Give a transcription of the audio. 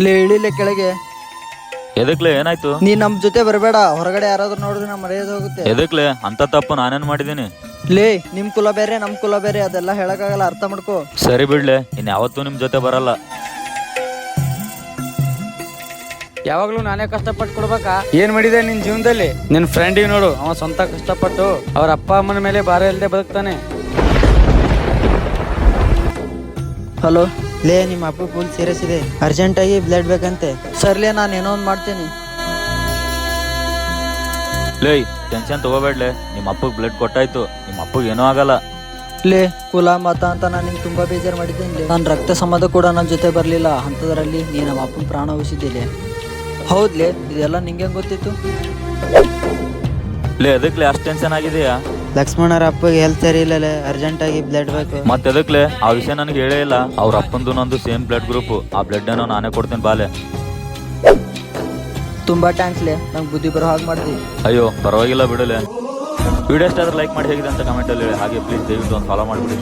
ಲೇ ಇಳಿಲೆ ಕೆಳಗೆ. ಎದಕ್ಲೆ ಏನಾಯ್ತು? ನೀ ನಮ್ ಜೊತೆ ಬರಬೇಡ, ಹೊರಗಡೆ ಯಾರಾದ್ರೂ ನೋಡಿದ್ರೆ ನಮ್ಮ ಮರ್ಯಾದೆ ಹೋಗುತ್ತೆ. ಎದಕ್ಲೆ ಅಂತ ತಪ್ಪು ನಾನೇನ್ ಮಾಡಿದೀನಿ? ಲೇ ನಿಮ್ ಕುಲ ಬೇರೆ ನಮ್ ಕುಲ ಬೇರೆ, ಅದೆಲ್ಲ ಹೇಳಕ್ಕಾಗಲ್ಲ, ಅರ್ಥ ಮಾಡ್ಕೋ. ಸರಿ ಬಿಡ್ಲೆ, ಇನ್ ಯಾವತ್ತೂ ನಿಮ್ ಜೊತೆ ಬರಲ್ಲ. ಯಾವಾಗ್ಲೂ ನಾನೇ ಕಷ್ಟಪಟ್ಟು ಕೊಡ್ಬೇಕಾ? ಏನ್ ಮಾಡಿದೆ ನಿನ್ ಜೀವನದಲ್ಲಿ? ನಿನ್ ಫ್ರೆಂಡಿಗೆ ನೋಡು, ಅವ ಸ್ವಂತ ಕಷ್ಟಪಟ್ಟು ಅವ್ರ ಅಪ್ಪ ಅಮ್ಮನ ಮೇಲೆ ಭಾರ ಇಲ್ಲದೆ ಬದುಕ್ತಾನೆ. ಹಲೋ. ಲೇ ನಿಮ್ಮ ಅಪ್ಪ ಫುಲ್ ಸೀರಿಯಸ್ ಇದೆ, ಅರ್ಜೆಂಟ್ ಆಗಿ ಬ್ಲಡ್ ಬೇಕಂತೆ. ಸರ್ಲೇ ನಾನು ಏನೋ ಒಂದು ಮಾಡ್ತೀನಿ. ಲೇ ಟೆನ್ಷನ್ ತಗೋಬೇಡ್ಲೆ, ನಿಮ್ಮ ಅಪ್ಪಗ್ ಬ್ಲಡ್ ಕೊಟ್ಟಾಯ್ತು, ನಿಮ್ಮ ಅಪ್ಪಗ್ ಏನೂ ಆಗಲ್ಲ. ಲೇ ಕುಲ ಮತ ಅಂತ ನಾನು ನಿಂಗೆ ತುಂಬಾ ಬೇಜಾರು ಮಾಡಿದ್ದೀನಿ. ನನ್ನ ರಕ್ತ ಸಂಬಂಧ ಕೂಡ ನನ್ನ ಜೊತೆ ಬರಲಿಲ್ಲ, ಅಂಥದ್ರಲ್ಲಿ ನೀ ನಮ್ಮ ಅಪ್ಪನ ಪ್ರಾಣ ಉಳಿಸಿದ್ದಿಲ್ಲ. ಹೌದ್ಲೇ, ಇದೆಲ್ಲ ನಿಂಗೆ ಗೊತ್ತಿತ್ತು? ಲೇ ಎದಕ್ಲೆ ಅಷ್ಟ್ ಟೆನ್ಷನ್ ಆಗಿದೆಯಾ? ಲಕ್ಷ್ಮಣರ ಅಪ್ಪಗೆ ಹೆಲ್ತ್ ಸರಿ ಇಲ್ಲಲೇ, ಅರ್ಜೆಂಟ್ ಆಗಿ ಬ್ಲಡ್ ಬೇಕು. ಮತ್ತೆ ಎದಕ್ಲೆ? ಆ ವಿಷಯ ನನಗೆ ಹೇಳೇ ಇಲ್ಲ. ಅವ್ರ ಅಪ್ಪಂದು ನಂದು ಸೇಮ್ ಬ್ಲಡ್ ಗ್ರೂಪ್, ಆ ಬ್ಲಡ್ ಏನೋ ನಾನೇ ಕೊಡ್ತೀನಿ ಬಾಲೆ. ತುಂಬಾ ಥ್ಯಾಂಕ್ಸ್ ಲೇ, ನಂಗೆ ಬುದ್ಧಿ ಬರೋ ಹಾಗೆ ಮಾಡ್ತೀವಿ. ಅಯ್ಯೋ ಪರವಾಗಿಲ್ಲ ಬಿಡಲೆ. ವಿಡಿಯೋ ಇಷ್ಟ ಆದ್ರೆ ಲೈಕ್ ಮಾಡಿ, ಹೇಗಿದೆ ಅಂತ ಕಮೆಂಟಲ್ಲಿ ಹೇಳಿ. ಹಾಗೆ ಪ್ಲೀಸ್ ದಯವಿಟ್ಟು ಒಂದು ಫಾಲೋ ಮಾಡಿಬಿಡಿ.